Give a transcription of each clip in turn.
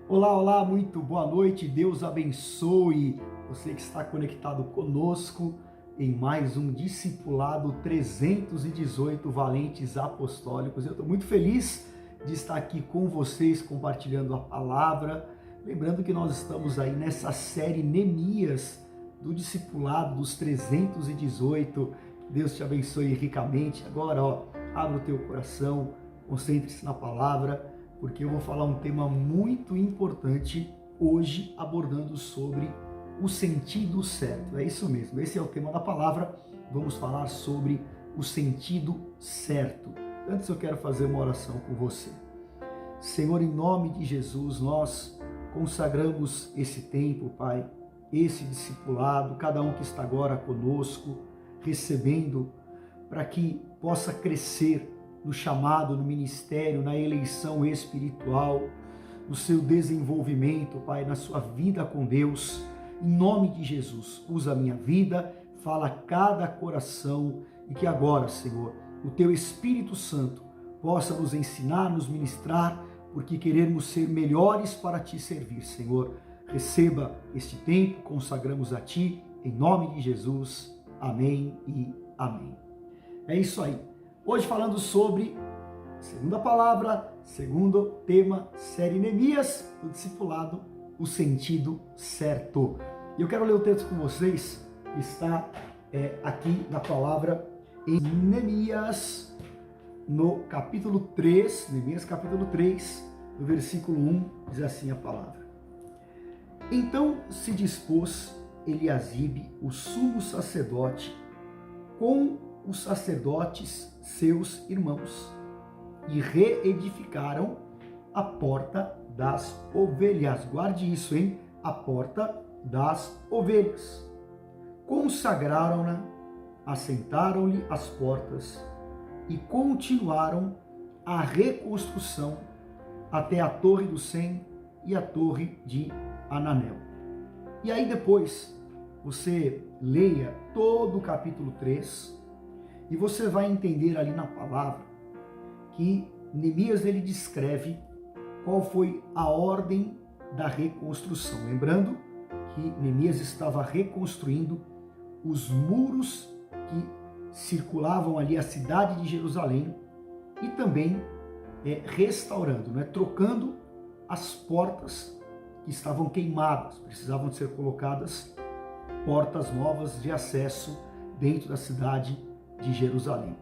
Olá, olá, muito boa noite, Deus abençoe você que está conectado conosco em mais um Discipulado 318 Valentes Apostólicos. Eu estou muito feliz de estar aqui com vocês compartilhando a palavra, lembrando que nós estamos aí nessa série Neemias do Discipulado dos 318. Deus te abençoe ricamente. Agora, abra o teu coração, concentre-se na palavra, porque eu vou falar um tema muito importante hoje, abordando sobre o sentido certo. É isso mesmo, esse é o tema da palavra. Vamos falar sobre o sentido certo. Antes eu quero fazer uma oração com você. Senhor, em nome de Jesus, nós consagramos esse tempo, Pai, esse discipulado, cada um que está agora conosco, recebendo, para que possa crescer no chamado, no ministério, na eleição espiritual, no seu desenvolvimento, Pai, na sua vida com Deus. Em nome de Jesus, usa a minha vida, fala a cada coração e que agora, Senhor, o Teu Espírito Santo possa nos ensinar, nos ministrar, porque queremos ser melhores para Te servir, Senhor. Receba este tempo, consagramos a Ti, em nome de Jesus. Amém e amém. É isso aí. Hoje falando sobre, segunda palavra, segundo tema, série Neemias, do discipulado, o sentido certo. E eu quero ler o texto com vocês, que está aqui na palavra em Neemias, no capítulo 3, Neemias capítulo 3, no versículo 1, diz assim a palavra. Então se dispôs Eliasibe, o sumo sacerdote, com os sacerdotes, seus irmãos, e reedificaram a porta das ovelhas. Guarde isso, hein? A porta das ovelhas. Consagraram-na, assentaram-lhe as portas e continuaram a reconstrução até a Torre do Sem e a Torre de Ananel. E aí depois você leia todo o capítulo 3, e você vai entender ali na palavra que Neemias ele descreve qual foi a ordem da reconstrução. Lembrando que Neemias estava reconstruindo os muros que circulavam ali a cidade de Jerusalém e também restaurando, trocando as portas que estavam queimadas. Precisavam de ser colocadas portas novas de acesso dentro da cidade de Jerusalém.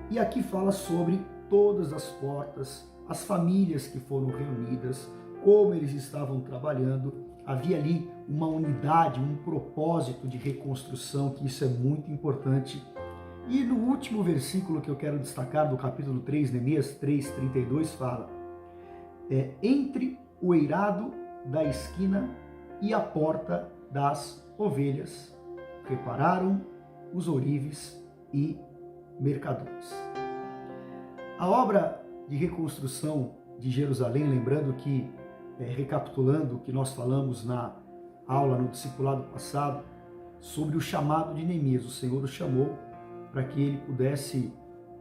E aqui fala sobre todas as portas, as famílias que foram reunidas, como eles estavam trabalhando. Havia ali uma unidade, um propósito de reconstrução, que isso é muito importante. E no último versículo que eu quero destacar do capítulo 3, Neemias 3:32, fala: entre o eirado da esquina e a porta das ovelhas, repararam os ourives e mercadores. A obra de reconstrução de Jerusalém, lembrando que, recapitulando o que nós falamos na aula, no discipulado passado, sobre o chamado de Neemias, o Senhor o chamou para que ele pudesse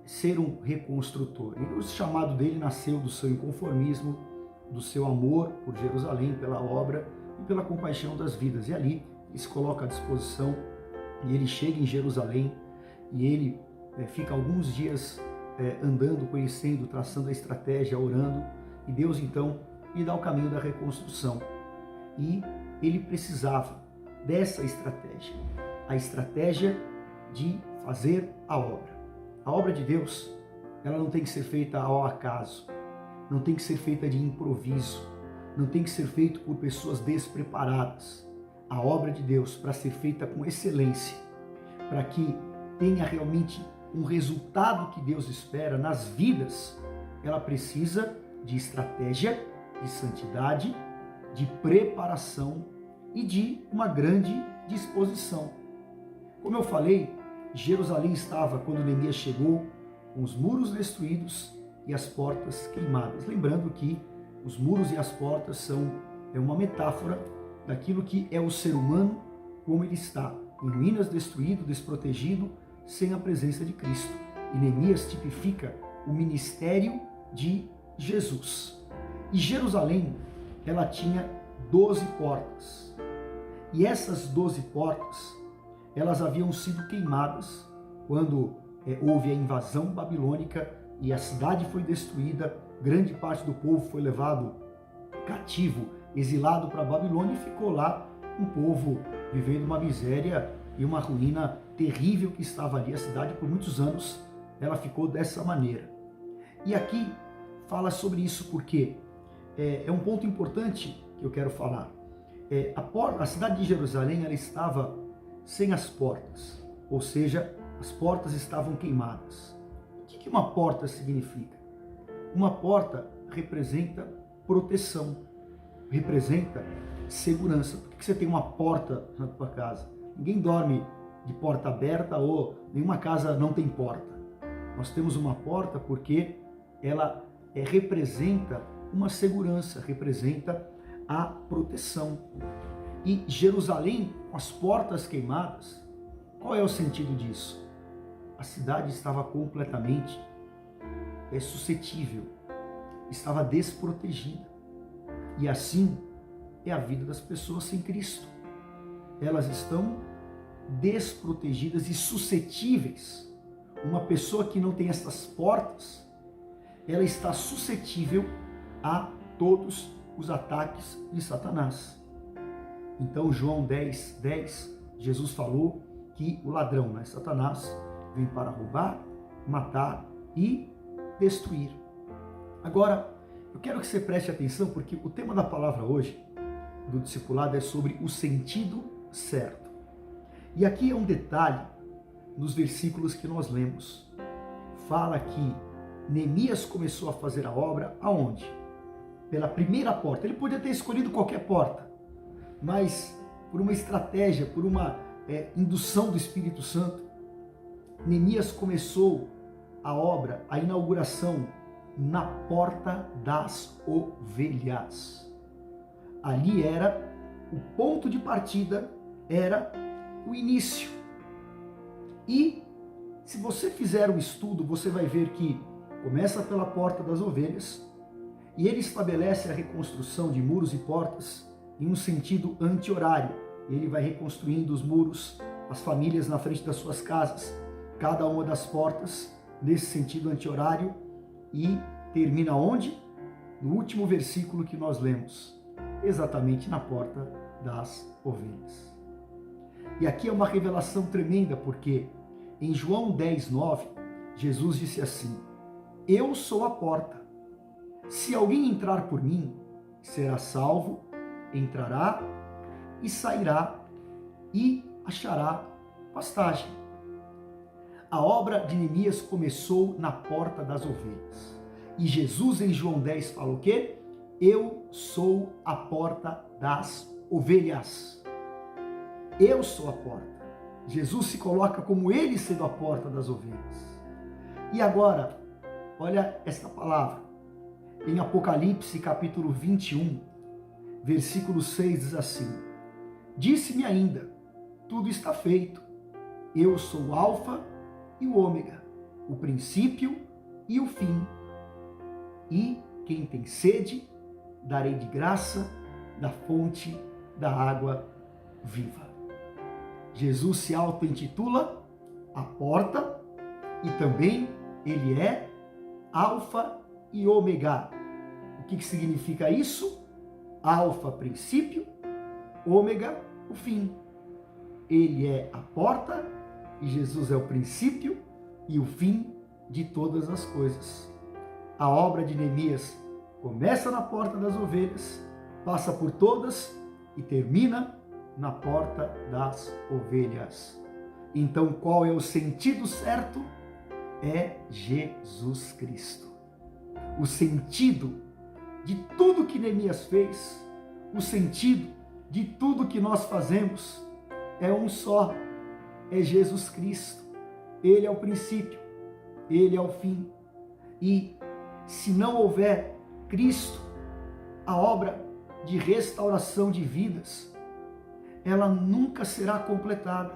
ser um reconstrutor. E o chamado dele nasceu do seu inconformismo, do seu amor por Jerusalém, pela obra e pela compaixão das vidas. E ali ele se coloca à disposição e ele chega em Jerusalém e ele fica alguns dias andando, conhecendo, traçando a estratégia, orando, e Deus então lhe dá o caminho da reconstrução. E ele precisava dessa estratégia, a estratégia de fazer a obra. A obra de Deus, ela não tem que ser feita ao acaso, não tem que ser feita de improviso, não tem que ser feita por pessoas despreparadas. A obra de Deus, para ser feita com excelência, para que tenha realmente um resultado que Deus espera nas vidas, ela precisa de estratégia, de santidade, de preparação e de uma grande disposição. Como eu falei, Jerusalém estava, quando Neemias chegou, com os muros destruídos e as portas queimadas. Lembrando que os muros e as portas são uma metáfora daquilo que é o ser humano, como ele está, em ruínas, destruído, desprotegido, sem a presença de Cristo. E Neemias tipifica o ministério de Jesus. E Jerusalém ela tinha 12 portas. E essas 12 portas, elas haviam sido queimadas quando houve a invasão babilônica e a cidade foi destruída, grande parte do povo foi levado cativo, exilado para a Babilônia e ficou lá um povo vivendo uma miséria e uma ruína terrível que estava ali. A cidade por muitos anos ela ficou dessa maneira. E aqui fala sobre isso porque é um ponto importante que eu quero falar. A cidade de Jerusalém ela estava sem as portas, ou seja, as portas estavam queimadas. O que uma porta significa? Uma porta representa proteção, representa segurança. Por que você tem uma porta na tua casa? Ninguém dorme de porta aberta ou nenhuma casa não tem porta. Nós temos uma porta porque ela representa uma segurança, representa a proteção. E Jerusalém, com as portas queimadas, qual é o sentido disso? A cidade estava completamente suscetível, estava desprotegida. E assim é a vida das pessoas sem Cristo. Elas estão desprotegidas e suscetíveis. Uma pessoa que não tem essas portas, ela está suscetível a todos os ataques de Satanás. Então, João 10:10, Jesus falou que o ladrão, Satanás, vem para roubar, matar e destruir. Agora, eu quero que você preste atenção, porque o tema da palavra hoje, do discipulado, é sobre o sentido certo. E aqui é um detalhe nos versículos que nós lemos. Fala que Neemias começou a fazer a obra aonde? Pela primeira porta. Ele podia ter escolhido qualquer porta, mas por uma estratégia, por uma indução do Espírito Santo, Neemias começou a obra, a inauguração, na porta das ovelhas. Ali era o ponto de partida, era o início. E se você fizer um estudo, você vai ver que começa pela porta das ovelhas e ele estabelece a reconstrução de muros e portas em um sentido anti-horário. Ele vai reconstruindo os muros, as famílias na frente das suas casas, cada uma das portas nesse sentido anti-horário, e termina onde? No último versículo que nós lemos, exatamente na porta das ovelhas. E aqui é uma revelação tremenda, porque em João 10:9, Jesus disse assim: eu sou a porta. Se alguém entrar por mim, será salvo, entrará e sairá e achará pastagem. A obra de Neemias começou na porta das ovelhas. E Jesus em João 10 fala o quê? Eu sou a porta das ovelhas. Eu sou a porta. Jesus se coloca como ele sendo a porta das ovelhas. E agora, olha esta palavra. Em Apocalipse capítulo 21, versículo 6 diz assim: disse-me ainda, tudo está feito. Eu sou o Alfa e o Ômega, o princípio e o fim. E quem tem sede, darei de graça da fonte da água viva. Jesus se auto-intitula a porta e também ele é Alfa e Ômega. O que significa isso? Alfa, princípio, Ômega, o fim. Ele é a porta e Jesus é o princípio e o fim de todas as coisas. A obra de Neemias começa na porta das ovelhas, passa por todas e termina na porta das ovelhas. Então, qual é o sentido certo? É Jesus Cristo. O sentido de tudo que Neemias fez, o sentido de tudo que nós fazemos é um só, é Jesus Cristo. Ele é o princípio, ele é o fim. E se não houver Cristo, a obra de restauração de vidas, ela nunca será completada.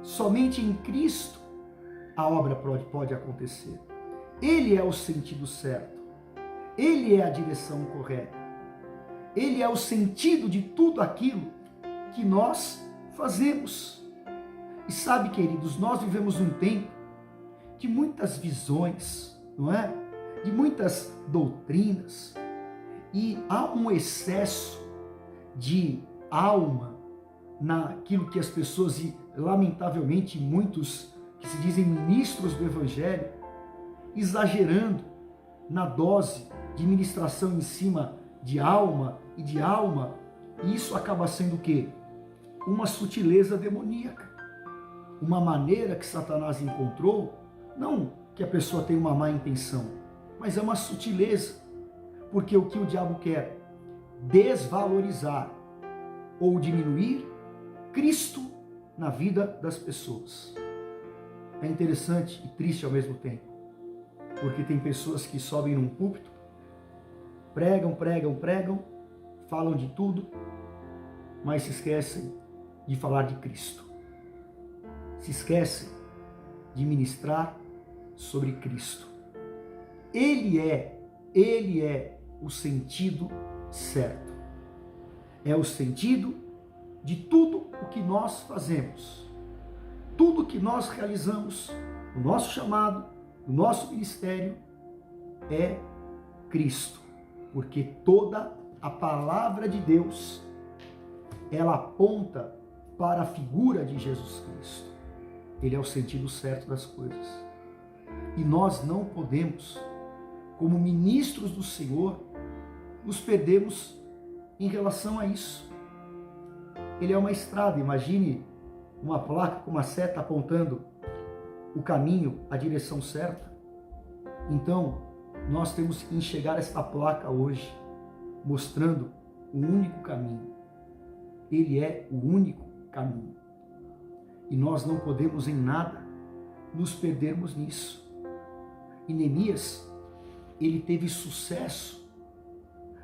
Somente em Cristo a obra pode acontecer. Ele é o sentido certo. Ele é a direção correta. Ele é o sentido de tudo aquilo que nós fazemos. E sabe, queridos, nós vivemos um tempo de muitas visões, não é? De muitas doutrinas, e há um excesso de alma naquilo que as pessoas, e lamentavelmente muitos que se dizem ministros do Evangelho, exagerando na dose de ministração em cima de alma, e isso acaba sendo o quê? Uma sutileza demoníaca, uma maneira que Satanás encontrou, não que a pessoa tenha uma má intenção, mas é uma sutileza, porque o que o diabo quer? Desvalorizar ou diminuir Cristo na vida das pessoas. É interessante e triste ao mesmo tempo, porque tem pessoas que sobem num púlpito, pregam, falam de tudo, mas se esquecem de falar de Cristo. Se esquecem de ministrar sobre Cristo. Ele é o sentido certo. É o sentido de tudo o que nós fazemos. Tudo que nós realizamos, o nosso chamado, o nosso ministério, é Cristo. Porque toda a palavra de Deus, ela aponta para a figura de Jesus Cristo. Ele é o sentido certo das coisas. E nós não podemos, como ministros do Senhor, nos perdermos em relação a isso. Ele é uma estrada, imagine uma placa com uma seta apontando o caminho, a direção certa. Então, nós temos que enxergar esta placa hoje, mostrando o único caminho. Ele é o único caminho. E nós não podemos em nada nos perdermos nisso. E Neemias, ele teve sucesso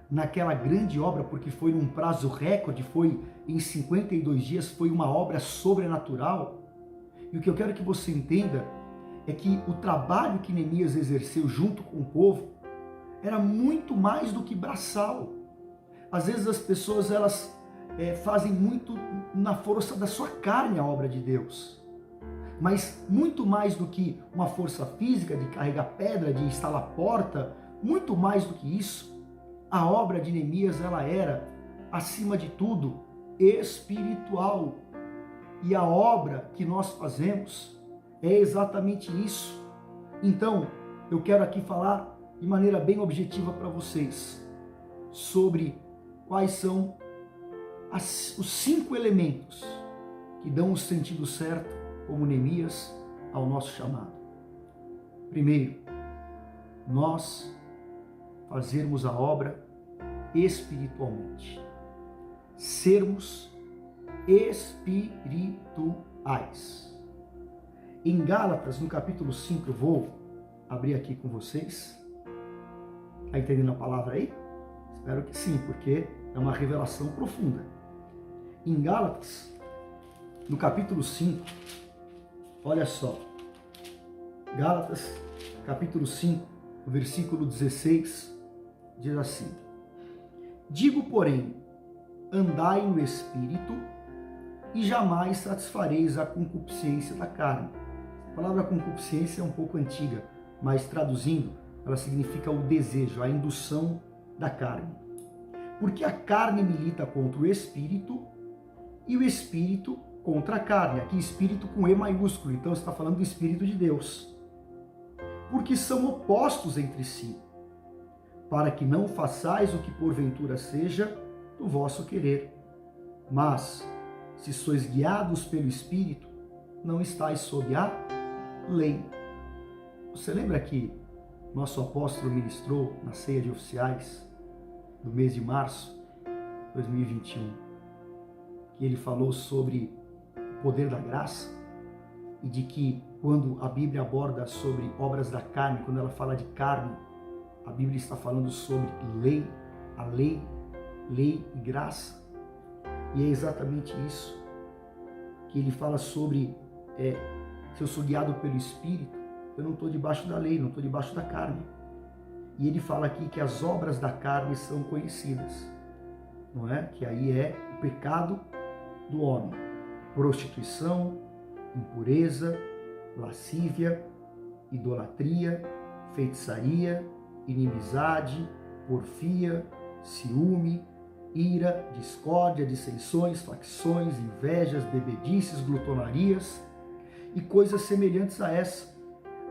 naquela grande obra, porque foi num prazo recorde, foi em 52 dias, foi uma obra sobrenatural. E o que eu quero que você entenda é que o trabalho que Neemias exerceu junto com o povo era muito mais do que braçal. Às vezes as pessoas, elas fazem muito na força da sua carne a obra de Deus. Mas muito mais do que uma força física de carregar pedra, de instalar porta, muito mais do que isso, a obra de Neemias, ela era, acima de tudo, espiritual. E a obra que nós fazemos é exatamente isso. Então, eu quero aqui falar de maneira bem objetiva para vocês sobre quais são os 5 elementos que dão o sentido certo, como Neemias, ao nosso chamado. Primeiro, nós fazermos a obra espiritualmente. Sermos espirituais. Em Gálatas, no capítulo 5, eu vou abrir aqui com vocês. Está entendendo a palavra aí? Espero que sim, porque é uma revelação profunda. Em Gálatas, no capítulo 5, olha só. Gálatas, capítulo 5, versículo 16, diz assim: digo, porém, andai no Espírito e jamais satisfareis a concupiscência da carne. A palavra concupiscência é um pouco antiga, mas traduzindo, ela significa o desejo, a indução da carne. Porque a carne milita contra o Espírito e o Espírito contra a carne. Aqui Espírito com E maiúsculo, então está falando do Espírito de Deus. Porque são opostos entre si, para que não façais o que porventura seja do vosso querer. Mas, se sois guiados pelo Espírito, não estáis sob a lei. Você lembra que nosso apóstolo ministrou na ceia de oficiais do mês de março de 2021, que ele falou sobre o poder da graça e de que quando a Bíblia aborda sobre obras da carne, quando ela fala de carne, a Bíblia está falando sobre lei, a lei e graça. E é exatamente isso que ele fala sobre, se eu sou guiado pelo Espírito, eu não estou debaixo da lei, não estou debaixo da carne. E ele fala aqui que as obras da carne são conhecidas. não é? Que aí é o pecado do homem. Prostituição, impureza, lascívia, idolatria, feitiçaria, inimizade, porfia, ciúme, ira, discórdia, dissensões, facções, invejas, bebedices, glutonarias e coisas semelhantes a essa,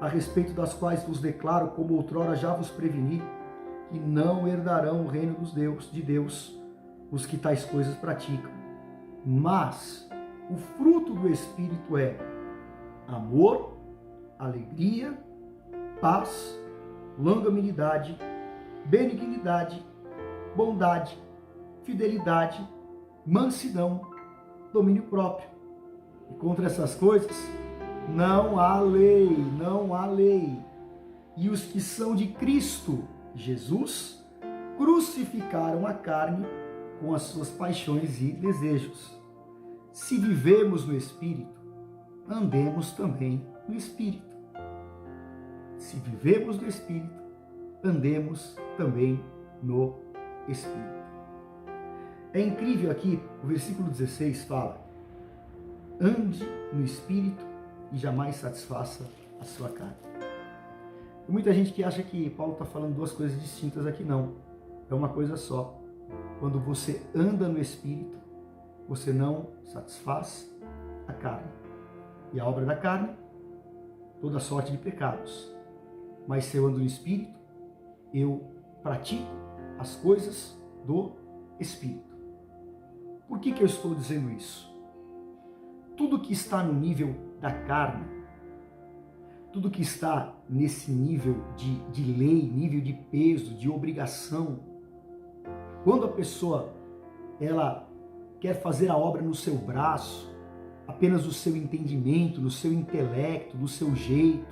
a respeito das quais vos declaro, como outrora já vos preveni, que não herdarão o reino de Deus os que tais coisas praticam. Mas o fruto do Espírito é amor, alegria, paz, longanimidade, benignidade, bondade, fidelidade, mansidão, domínio próprio. E contra essas coisas não há lei, não há lei. E os que são de Cristo Jesus crucificaram a carne com as suas paixões e desejos. Se vivemos no Espírito, andemos também no Espírito. Se vivemos no Espírito, andemos também no Espírito. É incrível aqui, o versículo 16 fala: ande no Espírito e jamais satisfaça a sua carne. Tem muita gente que acha que Paulo está falando duas coisas distintas aqui, não. É uma coisa só. Quando você anda no Espírito, você não satisfaz a carne. E a obra da carne, toda sorte de pecados. Mas se eu ando no Espírito, eu pratico as coisas do Espírito. Por que eu estou dizendo isso? Tudo que está no nível da carne, tudo que está nesse nível de lei, nível de peso, de obrigação, quando a pessoa ela quer fazer a obra no seu braço, apenas no seu entendimento, no seu intelecto, no seu jeito,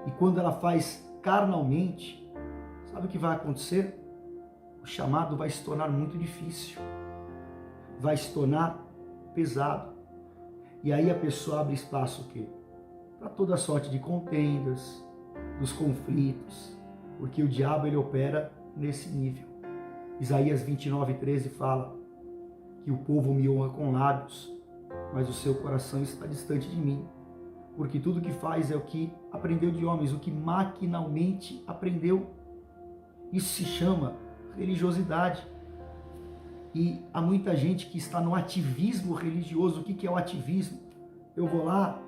e quando ela faz carnalmente, sabe o que vai acontecer? O chamado vai se tornar muito difícil, vai se tornar pesado. E aí a pessoa abre espaço o quê? Para toda sorte de contendas, dos conflitos, porque o diabo ele opera nesse nível. Isaías 29:13 fala que o povo me honra com lábios, mas o seu coração está distante de mim, porque tudo que faz é o que aprendeu de homens, o que maquinalmente aprendeu. Isso se chama religiosidade. E há muita gente que está no ativismo religioso. O que é o ativismo? Eu vou lá,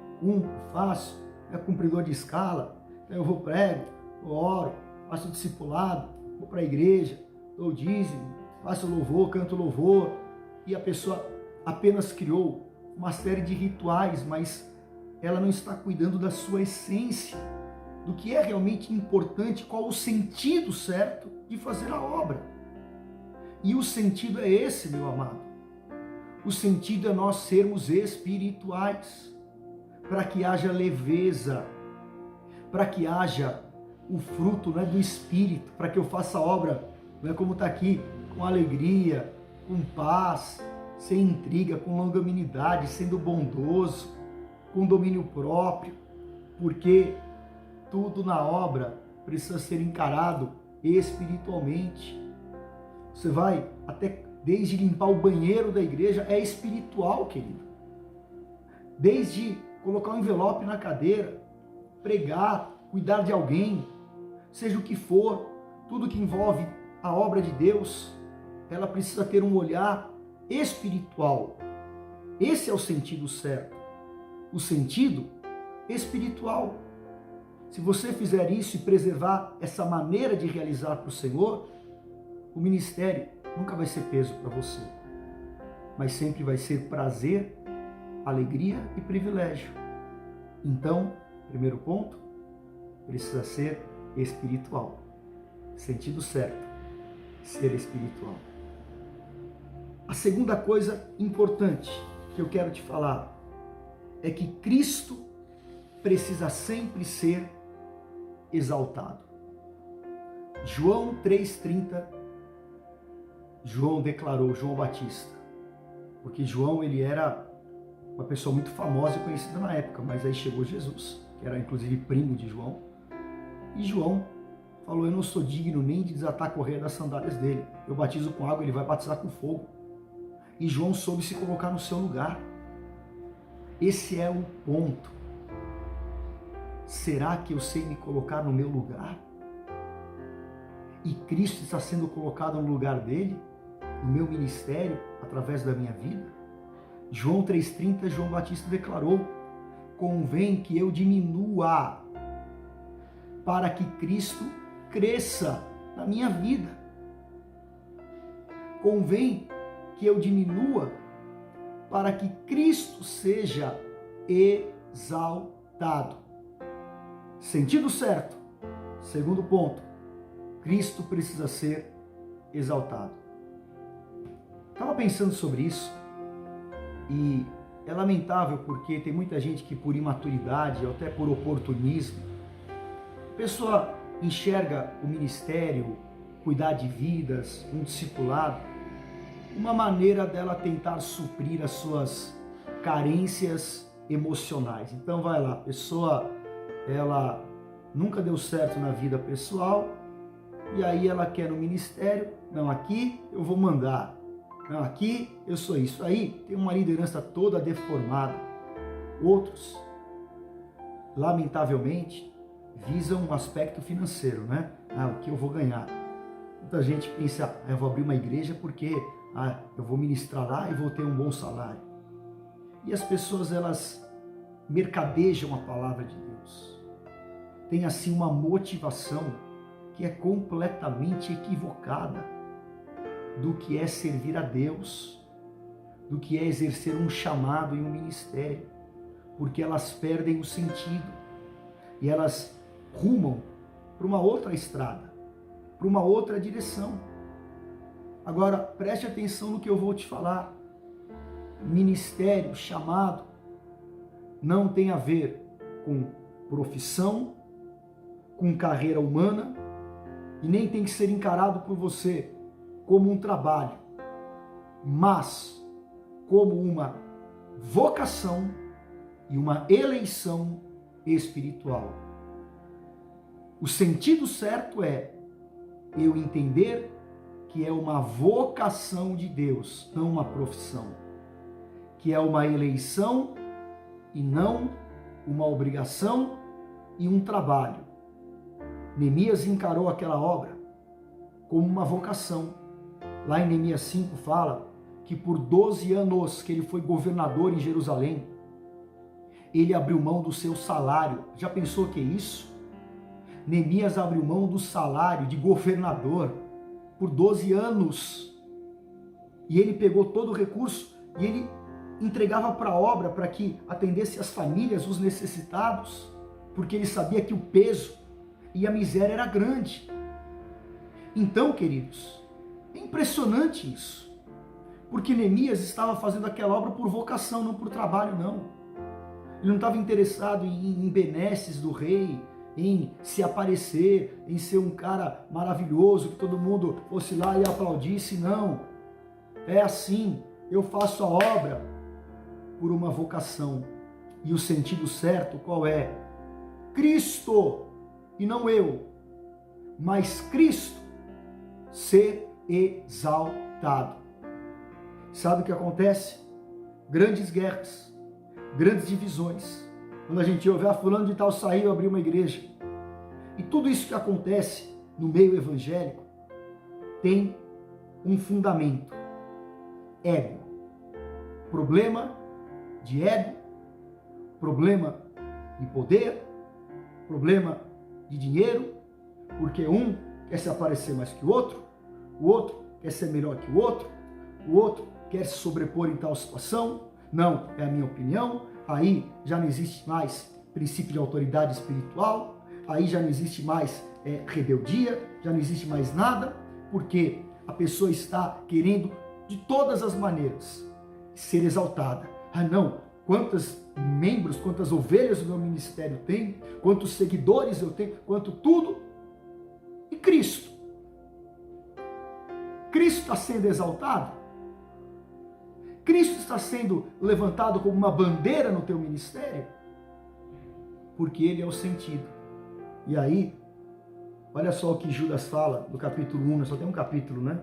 faço, é cumpridor de escala, eu vou prego, eu oro, faço discipulado, vou para a igreja, dou dízimo, faço louvor, canto louvor, e a pessoa apenas criou uma série de rituais, mas ela não está cuidando da sua essência, do que é realmente importante, qual o sentido certo de fazer a obra. E o sentido é esse, meu amado. O sentido é nós sermos espirituais, para que haja leveza, para que haja o fruto, né, do Espírito, para que eu faça a obra, não é como está aqui, com alegria, com paz, sem intriga, com longanimidade, sendo bondoso, com domínio próprio, porque tudo na obra precisa ser encarado espiritualmente. Você vai até desde limpar o banheiro da igreja, é espiritual, querido. Desde colocar um envelope na cadeira, pregar, cuidar de alguém, seja o que for, tudo que envolve a obra de Deus, ela precisa ter um olhar espiritual. Esse é o sentido certo. O sentido espiritual. Se você fizer isso e preservar essa maneira de realizar para o Senhor, o ministério nunca vai ser peso para você, mas sempre vai ser prazer, alegria e privilégio. Então, primeiro ponto, precisa ser espiritual. Sentido certo, ser espiritual. A segunda coisa importante que eu quero te falar é que Cristo precisa sempre ser exaltado. João 3,30, João declarou, João Batista, porque João ele era uma pessoa muito famosa e conhecida na época, mas aí chegou Jesus, que era inclusive primo de João, e João falou: eu não sou digno nem de desatar a correia das sandálias dele. Eu batizo com água, ele vai batizar com fogo. E João soube se colocar no seu lugar. Esse é o ponto. Será que eu sei me colocar no meu lugar? E Cristo está sendo colocado no lugar dele, no meu ministério, através da minha vida? João 3,30, João Batista declarou: convém que eu diminua, para que Cristo cresça na minha vida. Convém que eu diminua, para que Cristo seja exaltado. Sentido certo. Segundo ponto, Cristo precisa ser exaltado. Estava pensando sobre isso e é lamentável porque tem muita gente que por imaturidade ou até por oportunismo, a pessoa enxerga o ministério, cuidar de vidas, um discipulado, uma maneira dela tentar suprir as suas carências emocionais. Então vai lá, a pessoa, ela nunca deu certo na vida pessoal, e aí ela quer no ministério: não, aqui eu vou mandar, não, aqui eu sou isso. Aí tem uma liderança toda deformada. Outros, lamentavelmente, visam um aspecto financeiro, né? O que eu vou ganhar. Muita gente pensa: eu vou abrir uma igreja porque eu vou ministrar lá e vou ter um bom salário. E as pessoas, elas mercadejam a palavra de Deus. Tem assim uma motivação que é completamente equivocada do que é servir a Deus, do que é exercer um chamado e um ministério, porque elas perdem o sentido e elas rumam para uma outra estrada, para uma outra direção. Agora, preste atenção no que eu vou te falar. Ministério, chamado, não tem a ver com profissão, com carreira humana, e nem tem que ser encarado por você como um trabalho, mas como uma vocação e uma eleição espiritual. O sentido certo é eu entender que é uma vocação de Deus, não uma profissão, que é uma eleição e não uma obrigação e um trabalho. Neemias encarou aquela obra como uma vocação. Lá em Neemias 5 fala que por 12 anos que ele foi governador em Jerusalém, ele abriu mão do seu salário. Já pensou que é isso? Neemias abriu mão do salário de governador por 12 anos. E ele pegou todo o recurso e ele entregava para a obra para que atendesse as famílias, os necessitados, porque ele sabia que o peso e a miséria era grande. Então, queridos, é impressionante isso, porque Neemias estava fazendo aquela obra por vocação, não por trabalho, não. Ele não estava interessado em benesses do rei, em se aparecer, em ser um cara maravilhoso, que todo mundo fosse lá e aplaudisse, não. É assim, eu faço a obra por uma vocação. E o sentido certo qual é? Cristo, e não eu, mas Cristo ser exaltado. Sabe o que acontece? Grandes guerras, grandes divisões. Quando a gente ouve, fulano de tal saiu, abriu uma igreja. E tudo isso que acontece no meio evangélico tem um fundamento: ego. Problema de ego, problema de poder, problema de dinheiro, porque um quer se aparecer mais que o outro quer ser melhor que o outro quer se sobrepor em tal situação. Não, é a minha opinião. Aí já não existe mais princípio de autoridade espiritual, aí já não existe mais rebeldia, já não existe mais nada, porque a pessoa está querendo de todas as maneiras ser exaltada. Não, quantos membros, quantas ovelhas o meu ministério tem, quantos seguidores eu tenho, quanto tudo. E Cristo? Cristo está sendo exaltado? Cristo está sendo levantado como uma bandeira no teu ministério? Porque Ele é o sentido. E aí, Olha só o que Judas fala no capítulo 1, só tem um capítulo, né?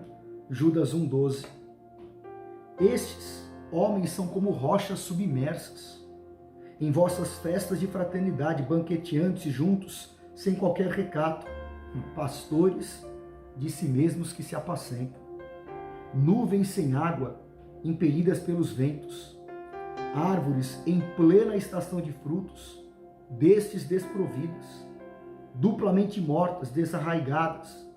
Judas 1,12. Estes homens são como rochas submersas, em vossas festas de fraternidade, banqueteantes juntos, sem qualquer recato, pastores de si mesmos que se apacentam, nuvens sem água, impelidas pelos ventos, árvores em plena estação de frutos, destes desprovidas, duplamente mortas, desarraigadas,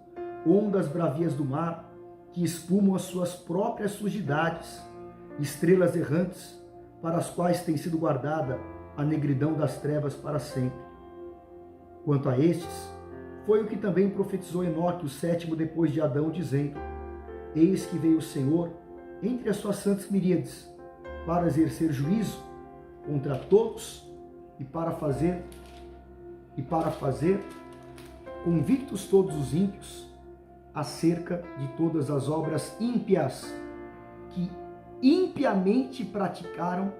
ondas bravias do mar, que espumam as suas próprias sujidades, estrelas errantes, para as quais tem sido guardada a negridão das trevas para sempre. Quanto a estes, foi o que também profetizou Enoque, o sétimo depois de Adão, dizendo: eis que veio o Senhor entre as suas santas miríades, para exercer juízo contra todos e para fazer convictos todos os ímpios acerca de todas as obras ímpias que impiamente praticaram,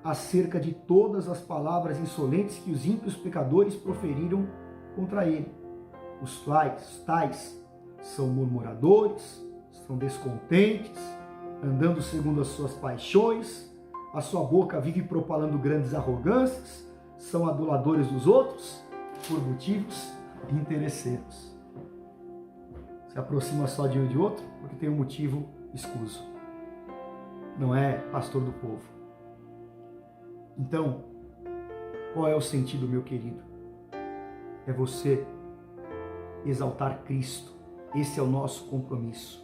acerca de todas as palavras insolentes que os ímpios pecadores proferiram contra ele. Os tais são murmuradores, são descontentes, andando segundo as suas paixões, a sua boca vive propalando grandes arrogâncias, são aduladores dos outros por motivos interesseiros. Se aproxima só de um e de outro porque tem um motivo escuso. Não é pastor do povo. Então, qual é o sentido, meu querido? É você exaltar Cristo. Esse é o nosso compromisso.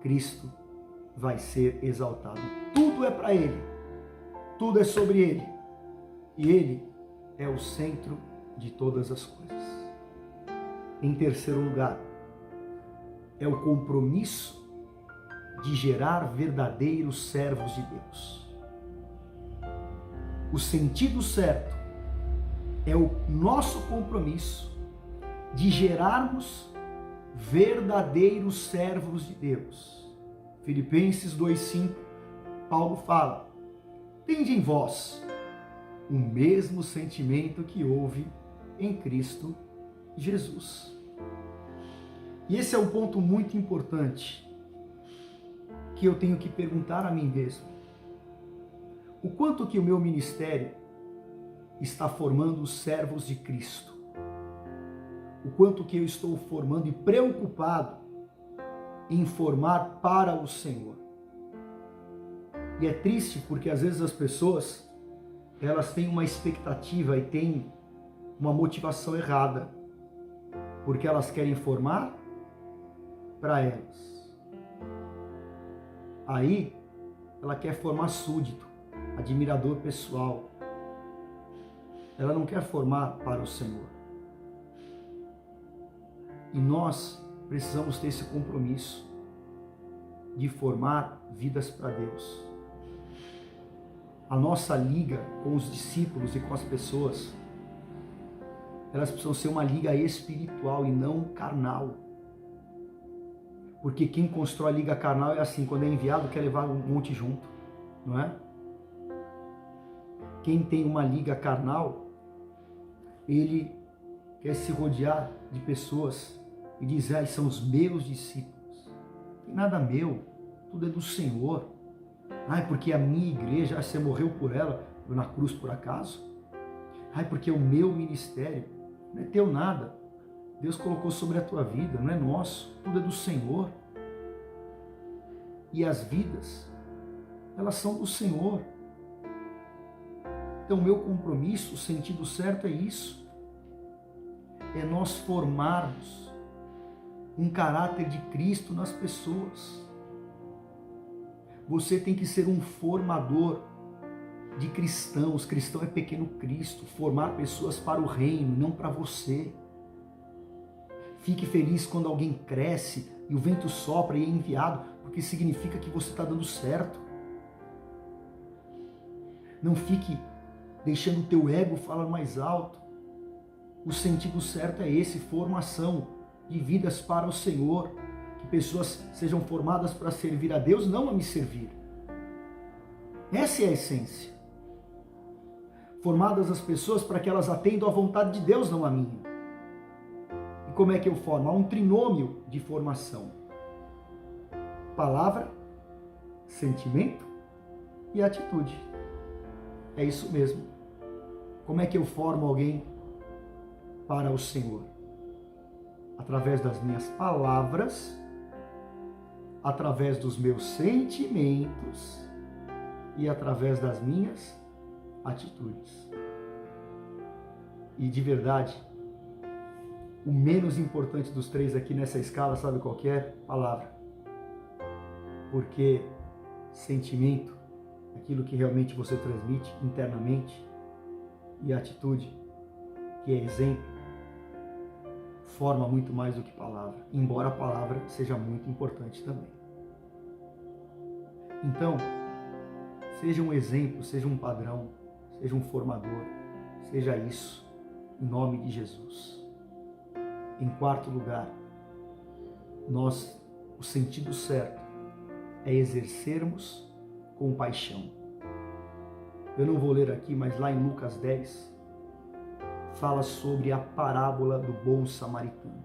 Cristo vai ser exaltado. Tudo é para Ele. Tudo é sobre Ele. E Ele é o centro de todas as coisas. Em terceiro lugar, é o compromisso de gerar verdadeiros servos de Deus. O sentido certo é o nosso compromisso de gerarmos verdadeiros servos de Deus. Filipenses 2,5, Paulo fala: tende em vós o mesmo sentimento que houve em Cristo Jesus. E esse é um ponto muito importante que eu tenho que perguntar a mim mesmo. O quanto que o meu ministério está formando os servos de Cristo? O quanto que eu estou formando e preocupado em formar para o Senhor? E é triste porque às vezes as pessoas, elas têm uma expectativa e têm uma motivação errada, porque elas querem formar para elas. Aí, ela quer formar súdito, admirador pessoal. Ela não quer formar para o Senhor. E nós precisamos ter esse compromisso de formar vidas para Deus. A nossa liga com os discípulos e com as pessoas, elas precisam ser uma liga espiritual e não carnal. Porque quem constrói a liga carnal é assim: quando é enviado quer levar um monte junto, não é? Quem tem uma liga carnal, ele quer se rodear de pessoas e dizer: são os meus discípulos. Não tem nada meu, tudo é do Senhor. Porque a minha igreja, você morreu por ela na cruz por acaso? Porque o meu ministério não é teu nada. Deus colocou sobre a tua vida, não é nosso, tudo é do Senhor. E as vidas, elas são do Senhor. Então, o meu compromisso, o sentido certo é isso. É nós formarmos um caráter de Cristo nas pessoas. Você tem que ser um formador de cristãos. Cristão é pequeno Cristo. Formar pessoas para o reino, não para você. Fique feliz quando alguém cresce e o vento sopra e é enviado, porque significa que você está dando certo. Não fique deixando o teu ego falar mais alto. O sentido certo é esse: formação de vidas para o Senhor. Que pessoas sejam formadas para servir a Deus, não a me servir. Essa é a essência. Formadas as pessoas para que elas atendam à vontade de Deus, não a minha. E como é que eu formo? Há um trinômio de formação: palavra, sentimento e atitude. É isso mesmo. Como é que eu formo alguém para o Senhor? Através das minhas palavras, através dos meus sentimentos e através das minhas atitudes. E de verdade, o menos importante dos três aqui nessa escala, sabe qual que é? Palavra. Porque sentimento, aquilo que realmente você transmite internamente, e atitude, que é exemplo, forma muito mais do que palavra, embora a palavra seja muito importante também. Então, seja um exemplo, seja um padrão, seja um formador, seja isso, em nome de Jesus. Em quarto lugar, o sentido certo é exercermos compaixão. Eu não vou ler aqui, mas lá em Lucas 10, fala sobre a parábola do bom samaritano.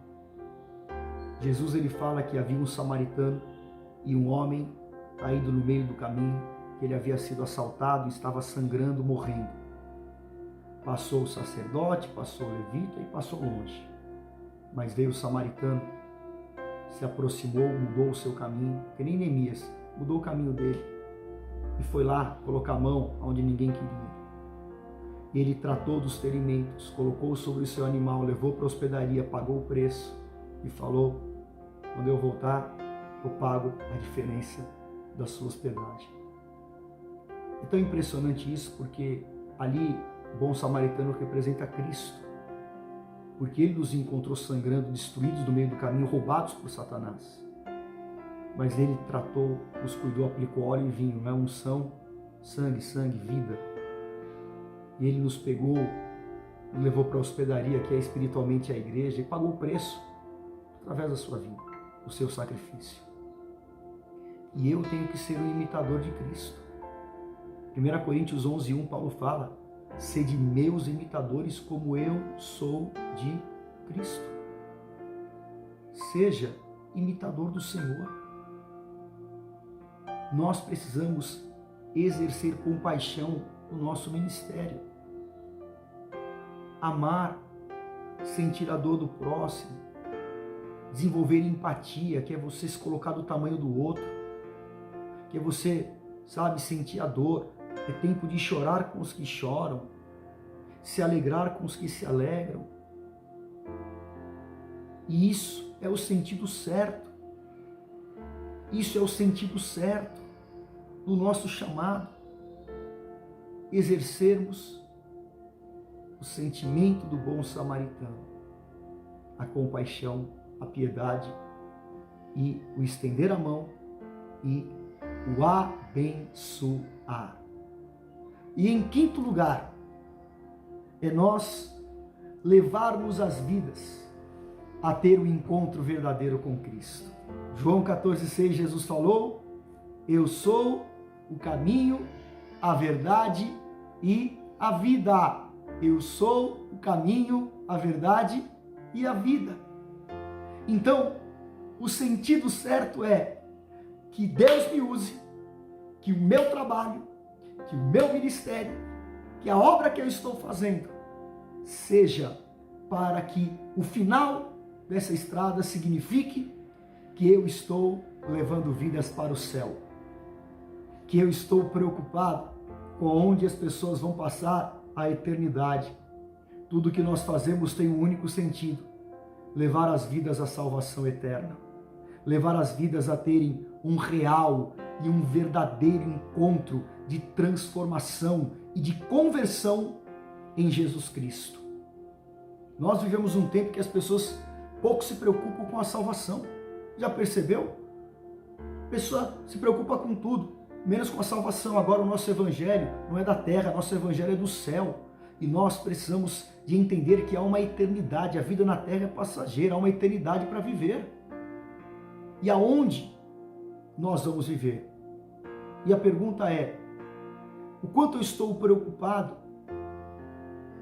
Jesus ele fala que havia um samaritano e um homem caído no meio do caminho, que ele havia sido assaltado, estava sangrando, morrendo. Passou o sacerdote, passou o levita e passou longe. Mas veio o samaritano, se aproximou, mudou o seu caminho, que nem Neemias, mudou o caminho dele e foi lá colocar a mão onde ninguém queria. Ele tratou dos ferimentos, colocou sobre o seu animal, levou para a hospedaria, pagou o preço e falou: quando eu voltar, eu pago a diferença da sua hospedagem. É tão impressionante isso, porque ali o bom samaritano representa Cristo, porque ele nos encontrou sangrando, destruídos no meio do caminho, roubados por Satanás. Mas ele tratou, nos cuidou, aplicou óleo e vinho, não é unção, sangue, vida. E ele nos pegou, nos levou para a hospedaria, que é espiritualmente a igreja, e pagou o preço através da sua vida, do seu sacrifício. E eu tenho que ser um imitador de Cristo. 1 Coríntios 11:1, Paulo fala: sede meus imitadores como eu sou de Cristo. Seja imitador do Senhor. Nós precisamos exercer compaixão no nosso ministério. Amar, sentir a dor do próximo, desenvolver empatia, que é você se colocar do tamanho do outro, que é você, sentir a dor. É tempo de chorar com os que choram, se alegrar com os que se alegram. E isso é o sentido certo. Isso é o sentido certo do nosso chamado. Exercermos o sentimento do bom samaritano, a compaixão, a piedade e o estender a mão e o abençoar. E em quinto lugar, é nós levarmos as vidas a ter um encontro verdadeiro com Cristo. João 14,6, Jesus falou: eu sou o caminho, a verdade e a vida. Eu sou o caminho, a verdade e a vida. Então, o sentido certo é que Deus me use, que o meu trabalho, que o meu ministério, que a obra que eu estou fazendo seja para que o final dessa estrada signifique que eu estou levando vidas para o céu, que eu estou preocupado com onde as pessoas vão passar a eternidade. Tudo que nós fazemos tem um único sentido: levar as vidas à salvação eterna, levar as vidas a terem um real e um verdadeiro encontro de transformação e de conversão em Jesus Cristo. Nós vivemos um tempo que as pessoas pouco se preocupam com a salvação. Já percebeu? A pessoa se preocupa com tudo, menos com a salvação. Agora o nosso evangelho não é da terra, nosso evangelho é do céu. E nós precisamos de entender que há uma eternidade. A vida na terra é passageira, há uma eternidade para viver. E aonde nós vamos viver? E a pergunta é: o quanto eu estou preocupado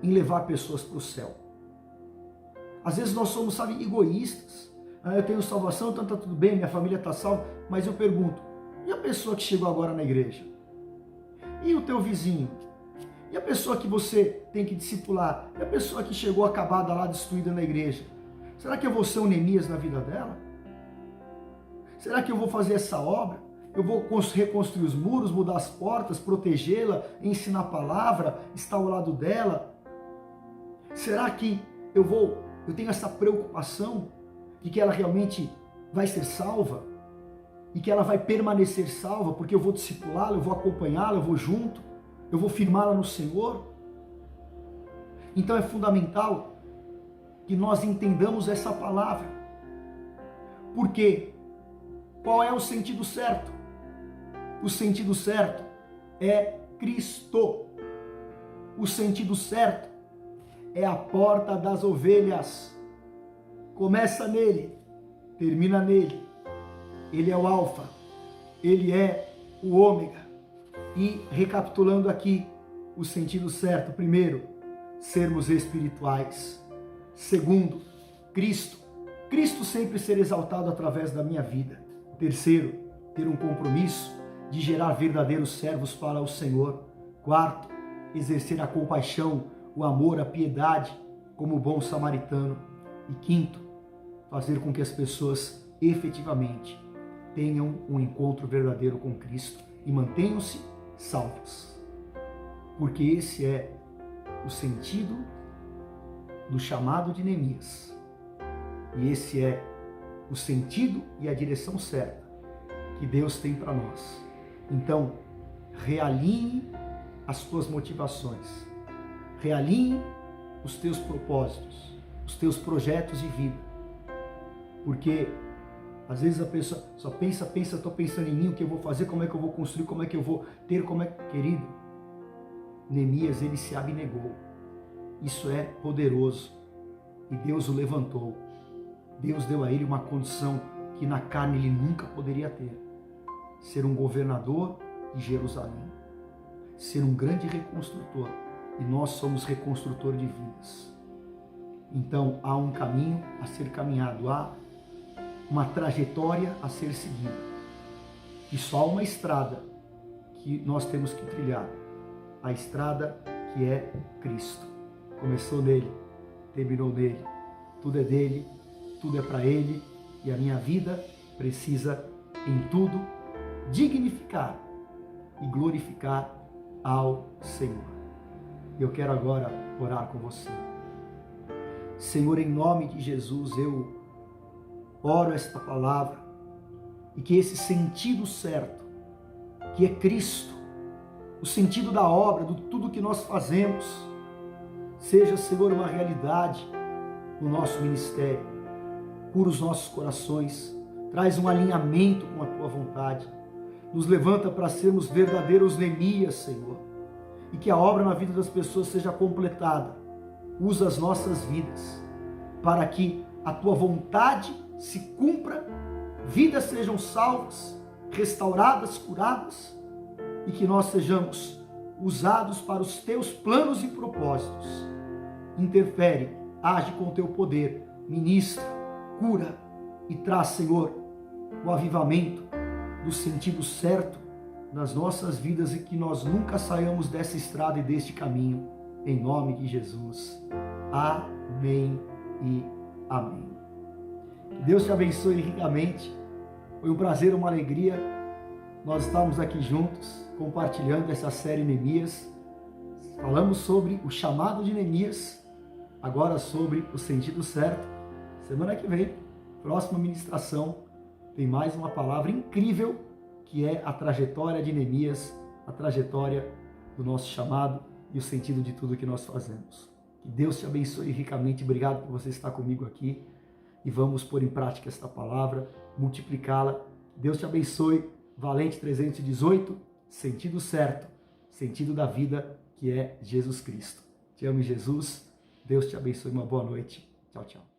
em levar pessoas para o céu? Às vezes nós somos, sabe, egoístas. Eu tenho salvação, então está tudo bem, minha família está salva. Mas eu pergunto, e a pessoa que chegou agora na igreja? E o teu vizinho? E a pessoa que você tem que discipular? E a pessoa que chegou acabada lá, destruída na igreja? Será que eu vou ser um Neemias na vida dela? Será que eu vou fazer essa obra? Eu vou reconstruir os muros, mudar as portas, protegê-la, ensinar a palavra, estar ao lado dela? Será que eu tenho essa preocupação de que ela realmente vai ser salva? E que ela vai permanecer salva, porque eu vou discipulá-la, eu vou acompanhá-la, eu vou junto, eu vou firmá-la no Senhor? Então é fundamental que nós entendamos essa palavra. Por quê? Qual é o sentido certo? O sentido certo é Cristo. O sentido certo é a porta das ovelhas. Começa nele, termina nele. Ele é o alfa, ele é o ômega. E recapitulando aqui o sentido certo: primeiro, sermos espirituais. Segundo, Cristo sempre ser exaltado através da minha vida. Terceiro, ter um compromisso de gerar verdadeiros servos para o Senhor. Quarto, exercer a compaixão, o amor, a piedade como bom samaritano. E quinto, fazer com que as pessoas efetivamente tenham um encontro verdadeiro com Cristo e mantenham-se salvos. Porque esse é o sentido do chamado de Neemias. E esse é o sentido e a direção certa que Deus tem para nós. Então, realinhe as tuas motivações, realinhe os teus propósitos, os teus projetos de vida, porque às vezes a pessoa só pensa, estou pensando em mim, o que eu vou fazer, como é que eu vou construir, como é que eu vou ter, querido, Neemias, ele se abnegou. Isso é poderoso e Deus o levantou. Deus deu a ele uma condição que na carne ele nunca poderia ter: ser um governador de Jerusalém, ser um grande reconstrutor, e nós somos reconstrutor de vidas. Então há um caminho a ser caminhado, há uma trajetória a ser seguida, e só há uma estrada que nós temos que trilhar, a estrada que é Cristo. Começou nele, terminou nele, tudo é dele, tudo é para ele, e a minha vida precisa em tudo dignificar e glorificar ao Senhor. Eu quero agora orar com você. Senhor, em nome de Jesus, eu oro esta palavra e que esse sentido certo, que é Cristo, o sentido da obra, de tudo que nós fazemos, seja, Senhor, uma realidade no nosso ministério. Cura os nossos corações, traz um alinhamento com a Tua vontade, nos levanta para sermos verdadeiros Neemias, Senhor, e que a obra na vida das pessoas seja completada. Usa as nossas vidas para que a Tua vontade se cumpra, vidas sejam salvas, restauradas, curadas, e que nós sejamos usados para os Teus planos e propósitos. Interfere, age com o Teu poder, ministra, cura e traz, Senhor, o avivamento do sentido certo nas nossas vidas e que nós nunca saiamos dessa estrada e deste caminho, em nome de Jesus. Amém e amém. Que Deus te abençoe ricamente. Foi um prazer, uma alegria nós estamos aqui juntos, compartilhando essa série Neemias. Falamos sobre o chamado de Neemias, agora sobre o sentido certo. Semana que vem, próxima ministração, tem mais uma palavra incrível, que é a trajetória de Neemias, a trajetória do nosso chamado e o sentido de tudo que nós fazemos. Que Deus te abençoe ricamente. Obrigado por você estar comigo aqui. E vamos pôr em prática esta palavra, multiplicá-la. Deus te abençoe. Valente 318, sentido certo, sentido da vida, que é Jesus Cristo. Te amo, Jesus. Deus te abençoe. Uma boa noite. Tchau, tchau.